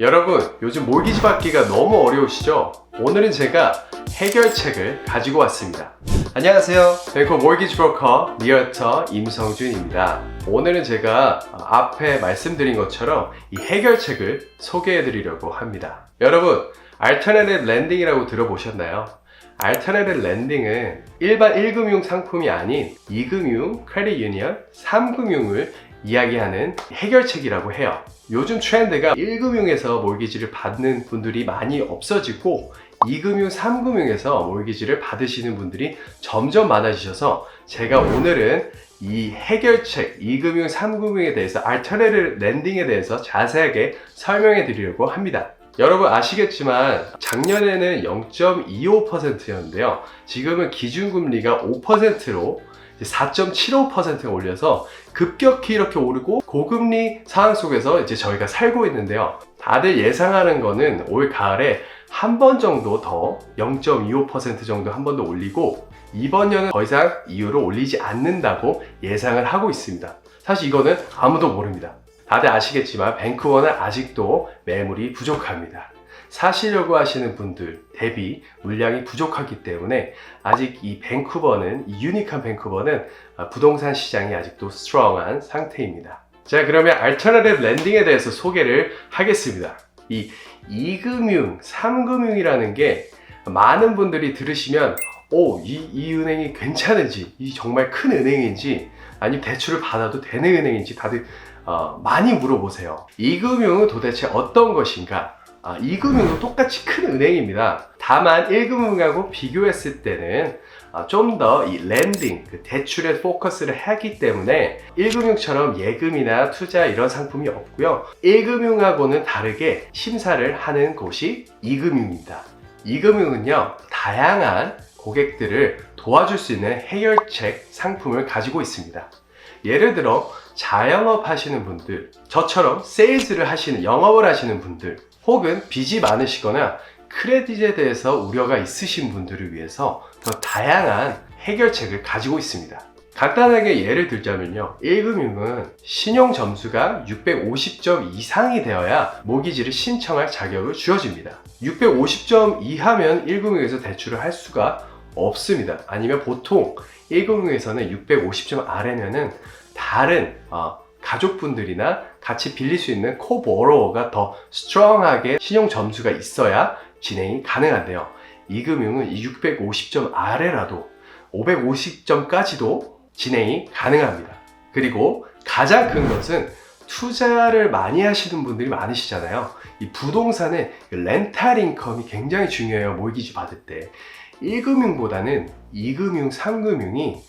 여러분, 요즘 몰기지 받기가 너무 어려우시죠? 오늘은 제가 해결책을 가지고 왔습니다. 안녕하세요. 뱅커 몰기지 브로커 리얼터 임성준입니다. 오늘은 제가 앞에 말씀드린 것처럼 이 해결책을 소개해 드리려고 합니다. 여러분, 알터너티브 렌딩이라고 들어보셨나요? 알터너티브 렌딩은 일반 1금융 상품이 아닌 2금융, 크레딧 유니언, 3금융을 이야기하는 해결책이라고 해요. 요즘 트렌드가 1금융에서 몰기지를 받는 분들이 많이 없어지고 2금융, 3금융에서 몰기지를 받으시는 분들이 점점 많아지셔서 제가 오늘은 이 해결책 2금융, 3금융에 대해서 알터너티브 렌딩에 대해서 자세하게 설명해 드리려고 합니다. 여러분 아시겠지만 작년에는 0.25%였는데요. 지금은 기준금리가 5%로 4.75%가 올려서 급격히 이렇게 오르고 고금리 상황 속에서 이제 저희가 살고 있는데요. 다들 예상하는 거는 올 가을에 한 번 정도 더 0.25% 정도 한 번 더 올리고 이번 년은 더 이상 이후로 올리지 않는다고 예상을 하고 있습니다. 사실 이거는 아무도 모릅니다. 다들 아시겠지만 밴크원은 아직도 매물이 부족합니다. 사시려고 하시는 분들 대비 물량이 부족하기 때문에 아직 이 밴쿠버는, 이 유니크한 밴쿠버는 부동산 시장이 아직도 스트롱한 상태입니다. 자, 그러면 알터너티브 렌딩에 대해서 소개를 하겠습니다. 이 2금융, 3금융이라는 게 많은 분들이 들으시면 이 은행이 괜찮은지, 이 정말 큰 은행인지, 아니면 대출을 받아도 되는 은행인지 다들 많이 물어보세요. 2금융은 도대체 어떤 것인가? 2금융도 똑같이 큰 은행입니다. 다만 1금융하고 비교했을 때는 좀 더 이 렌딩, 대출에 포커스를 하기 때문에 1금융처럼 예금이나 투자 이런 상품이 없고요. 1금융하고는 다르게 심사를 하는 곳이 2금융입니다. 2금융은요, 다양한 고객들을 도와줄 수 있는 해결책 상품을 가지고 있습니다. 예를 들어 자영업 하시는 분들, 저처럼 세일즈를 하시는, 영업을 하시는 분들, 혹은 빚이 많으시거나 크레딧에 대해서 우려가 있으신 분들을 위해서 더 다양한 해결책을 가지고 있습니다. 간단하게 예를 들자면요, 1금융은 신용 점수가 650점 이상이 되어야 모기지를 신청할 자격을 주어집니다. 650점 이하면 1금융에서 대출을 할 수가 없습니다. 아니면 보통 1금융에서는 650점 아래면은 다른 가족분들이나 같이 빌릴 수 있는 코보로워가 더 스트롱하게 신용 점수가 있어야 진행이 가능한데요. 2금융은 이 650점 아래라도 550점까지도 진행이 가능합니다. 그리고 가장 큰 것은 투자를 많이 하시는 분들이 많으시잖아요. 이 부동산의 렌탈 인컴이 굉장히 중요해요. 몰기지 받을 때 1금융보다는 2금융, 3금융이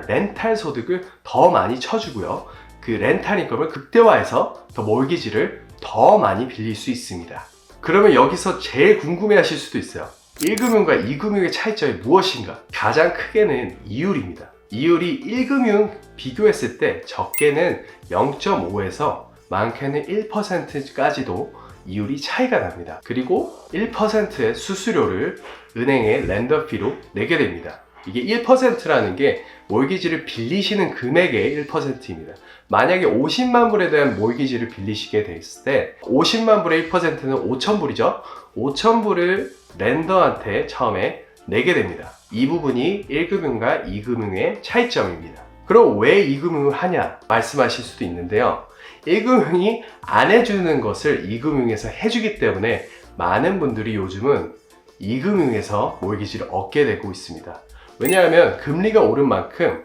렌탈 소득을 더 많이 쳐주고요. 그 렌탈 인컴을 극대화해서 더 몰기지를 더 많이 빌릴 수 있습니다. 그러면 여기서 제일 궁금해 하실 수도 있어요. 1금융과 2금융의 차이점이 무엇인가? 가장 크게는 이율입니다. 이율이 1금융 비교했을 때 적게는 0.5에서 많게는 1%까지도 이율이 차이가 납니다. 그리고 1%의 수수료를 은행의 렌더피로 내게 됩니다. 이게 1%라는 게 몰기지를 빌리시는 금액의 1%입니다. 만약에 50만 불에 대한 몰기지를 빌리시게 됐을 때 50만 불의 1%는 5,000불이죠. 5,000불을 렌더한테 처음에 내게 됩니다. 이 부분이 1금융과 2금융의 차이점입니다. 그럼 왜 2금융을 하냐 말씀하실 수도 있는데요. 1금융이 안 해주는 것을 2금융에서 해주기 때문에 많은 분들이 요즘은 2금융에서 몰기지를 얻게 되고 있습니다. 왜냐하면 금리가 오른 만큼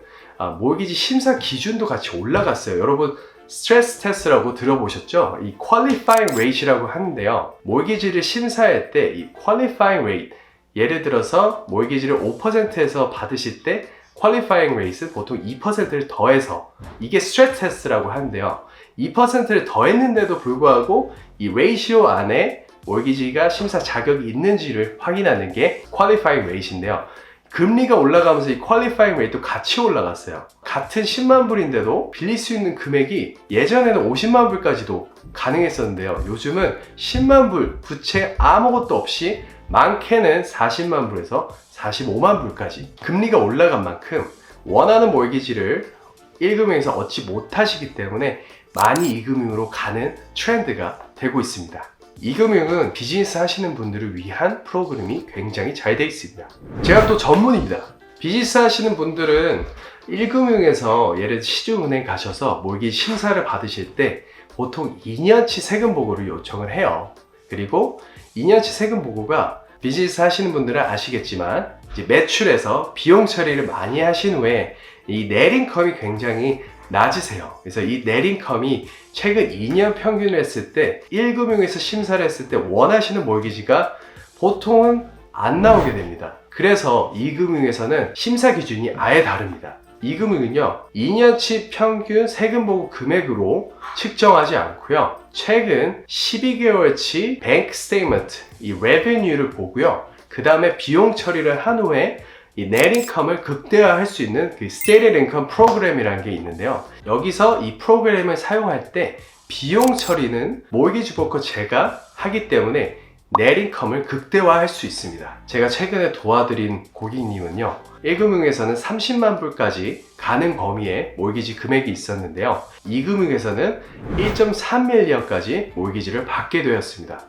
몰기지 심사 기준도 같이 올라갔어요. 여러분 스트레스 테스트라고 들어보셨죠? 이 qualifying rate이라고 하는데요. 몰기지를 심사할 때 이 qualifying rate, 예를 들어서 몰기지를 5%에서 받으실 때 qualifying rate은 보통 2%를 더해서, 이게 스트레스 테스트라고 하는데요. 2%를 더했는데도 불구하고 이 레이시오 안에 몰기지가 심사 자격이 있는지를 확인하는 게 qualifying rate인데요. 금리가 올라가면서 이 퀄리파잉 레이트도 같이 올라갔어요. 같은 10만 불인데도 빌릴 수 있는 금액이 예전에는 50만 불까지도 가능했었는데요. 요즘은 10만 불 부채 아무것도 없이 많게는 40만 불에서 45만 불까지 금리가 올라간 만큼 원하는 몰기지를 1금융에서 얻지 못하시기 때문에 많이 2금융으로 가는 트렌드가 되고 있습니다. 이금융은 비즈니스 하시는 분들을 위한 프로그램이 굉장히 잘 되어 있습니다. 제가 또 전문입니다. 비즈니스 하시는 분들은 1금융에서 예를 들어 시중은행 가셔서 몰기 심사를 받으실 때 보통 2년치 세금 보고를 요청을 해요. 그리고 2년치 세금 보고가 비즈니스 하시는 분들은 아시겠지만 이제 매출에서 비용 처리를 많이 하신 후에 이 넷인컴이 굉장히 낮으세요. 그래서 이 넷인컴이 최근 2년 평균을 했을 때 1금융에서 심사를 했을 때 원하시는 몰기지가 보통은 안 나오게 됩니다. 그래서 2금융에서는 심사 기준이 아예 다릅니다. 2금융은요 2년치 평균 세금 보고 금액으로 측정하지 않고요 최근 12개월치 뱅크 스테이트먼트 이 레베뉴를 보고요 그 다음에 비용 처리를 한 후에 이 넷인컴을 극대화할 수 있는 그 스테이티드 인컴 프로그램이라는 게 있는데요. 여기서 이 프로그램을 사용할 때 비용 처리는 모기지 브로커 제가 하기 때문에 넷인컴을 극대화할 수 있습니다. 제가 최근에 도와드린 고객님은요 1금융에서는 30만 불까지 가능 범위의 몰기지 금액이 있었는데요 2금융에서는 1.3밀리언까지 몰기지를 받게 되었습니다.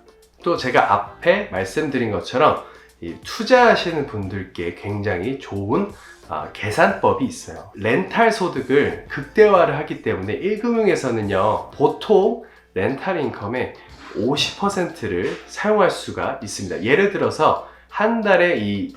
또 제가 앞에 말씀드린 것처럼 이 투자하시는 분들께 굉장히 좋은 계산법이 있어요. 렌탈 소득을 극대화를 하기 때문에 1금융에서는요 보통 렌탈 인컴의 50%를 사용할 수가 있습니다. 예를 들어서 한 달에 이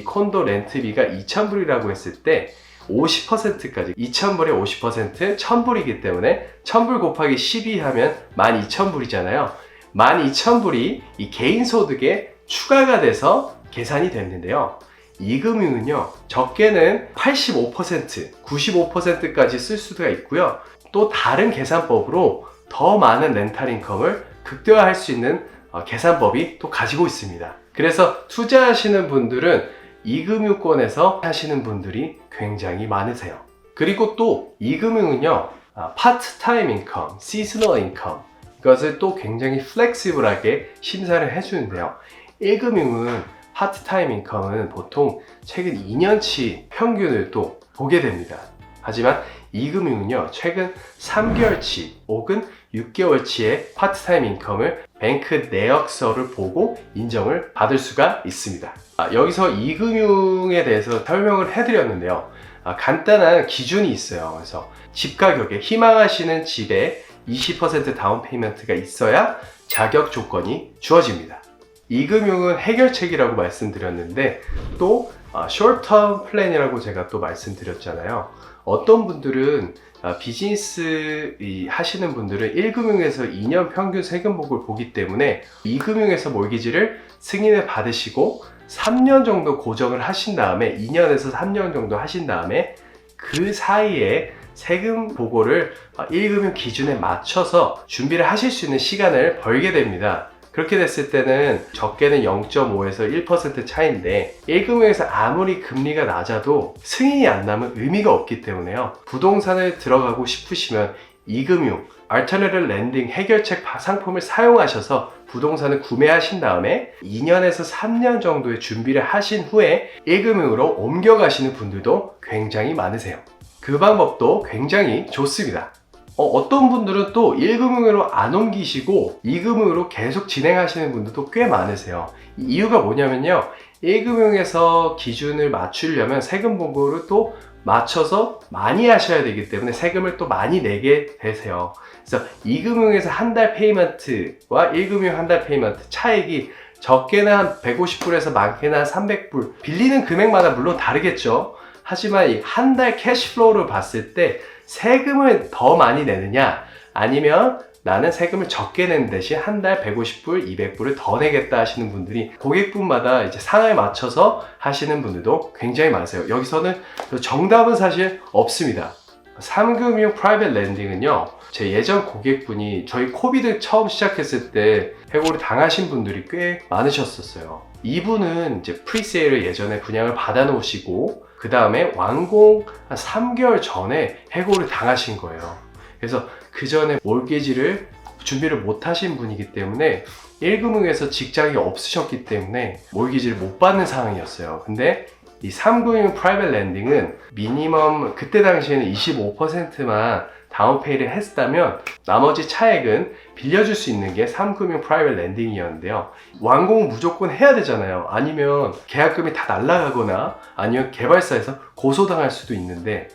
콘도 렌트비가 2,000불이라고 했을 때 50%까지 2,000불에 50% 1,000불이기 때문에 1,000불 곱하기 12 하면 12,000불이잖아요. 12,000불이 이 개인 소득에 추가가 돼서 계산이 됐는데요. 2금융은요 적게는 85%, 95%까지 쓸 수가 있고요. 또 다른 계산법으로 더 많은 렌탈 인컴을 극대화할 수 있는 계산법이 또 가지고 있습니다. 그래서 투자하시는 분들은 2금융권에서 하시는 분들이 굉장히 많으세요. 그리고 또 2금융은요 파트타임 인컴, 시즈널 인컴 이것을 또 굉장히 플렉시블하게 심사를 해주는데요. 1금융은 파트타임 인컴은 보통 최근 2년치 평균을 또 보게 됩니다. 하지만 2금융은요 최근 3개월치 혹은 6개월치의 파트타임 인컴을 뱅크 내역서를 보고 인정을 받을 수가 있습니다. 여기서 2금융에 대해서 설명을 해드렸는데요. 간단한 기준이 있어요. 그래서 집 가격에 희망하시는 집에 20% 다운 페이먼트가 있어야 자격 조건이 주어집니다. 2금융은 해결책이라고 말씀드렸는데 또 short-term plan이라고 제가 또 말씀드렸잖아요. 어떤 분들은 비즈니스 하시는 분들은 1금융에서 2년 평균 세금 보고를 보기 때문에 2금융에서 몰기지를 승인을 받으시고 3년 정도 고정을 하신 다음에 2년에서 3년 정도 하신 다음에 그 사이에 세금 보고를 1금융 기준에 맞춰서 준비를 하실 수 있는 시간을 벌게 됩니다. 그렇게 됐을 때는 적게는 0.5에서 1% 차이인데 1금융에서 아무리 금리가 낮아도 승인이 안 나면 의미가 없기 때문에요. 부동산을 들어가고 싶으시면 2금융 Alternative Lending 해결책 상품을 사용하셔서 부동산을 구매하신 다음에 2년에서 3년 정도의 준비를 하신 후에 1금융으로 옮겨가시는 분들도 굉장히 많으세요. 그 방법도 굉장히 좋습니다. 어떤 분들은 또 1금융으로 안 옮기시고 2금융으로 계속 진행하시는 분들도 꽤 많으세요. 이유가 뭐냐면요 1금융에서 기준을 맞추려면 세금 보고를 또 맞춰서 많이 하셔야 되기 때문에 세금을 또 많이 내게 되세요. 그래서 2금융에서 한 달 페이먼트와 1금융 한 달 페이먼트 차액이 적게는 한 150불에서 많게는 한 300불 빌리는 금액마다 물론 다르겠죠. 하지만 이 한 달 캐시플로우를 봤을 때 세금을 더 많이 내느냐 아니면 나는 세금을 적게 내는 대신 한 달 150불, 200불을 더 내겠다 하시는 분들이 고객분마다 이제 상황에 맞춰서 하시는 분들도 굉장히 많으세요. 여기서는 정답은 사실 없습니다. 3금융 프라이빗 랜딩은요 제 예전 고객분이 저희 코비드 처음 시작했을 때 해고를 당하신 분들이 꽤 많으셨었어요. 이분은 이제 프리세일을 예전에 분양을 받아 놓으시고 그 다음에 완공 한 3개월 전에 해고를 당하신 거예요. 그래서 그 전에 몰기지를 준비를 못 하신 분이기 때문에 1금융에서 직장이 없으셨기 때문에 몰기지를 못 받는 상황이었어요. 근데 이 3금융 프라이빗 렌딩은 미니멈 그때 당시에는 25%만 다운페이를 했다면 나머지 차액은 빌려줄 수 있는 게 3금융 프라이빗 렌딩이었는데요. 완공은 무조건 해야 되잖아요. 아니면 계약금이 다 날아가거나 아니면 개발사에서 고소당할 수도 있는데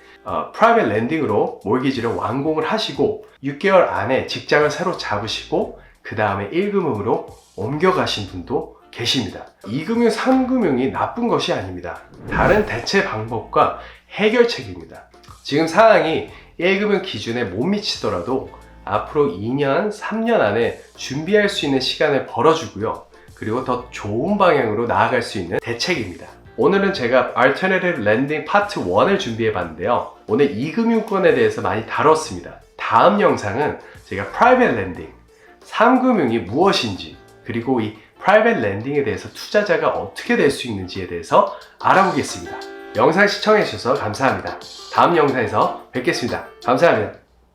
프라이빗 렌딩으로 몰기지를 완공을 하시고 6개월 안에 직장을 새로 잡으시고 그 다음에 1금융으로 옮겨가신 분도 계십니다. 2금융, 3금융이 나쁜 것이 아닙니다. 다른 대체 방법과 해결책입니다. 지금 상황이 1금융 기준에 못 미치더라도 앞으로 2년, 3년 안에 준비할 수 있는 시간을 벌어주고요. 그리고 더 좋은 방향으로 나아갈 수 있는 대책입니다. 오늘은 제가 Alternative Lending Part 1을 준비해 봤는데요. 오늘 2금융권에 대해서 많이 다뤘습니다. 다음 영상은 제가 Private Lending, 3금융이 무엇인지 그리고 이 프라이빗 렌딩에 대해서 투자자가 어떻게 될 수 있는지에 대해서 알아보겠습니다. 영상 시청해주셔서 감사합니다. 다음 영상에서 뵙겠습니다. 감사합니다.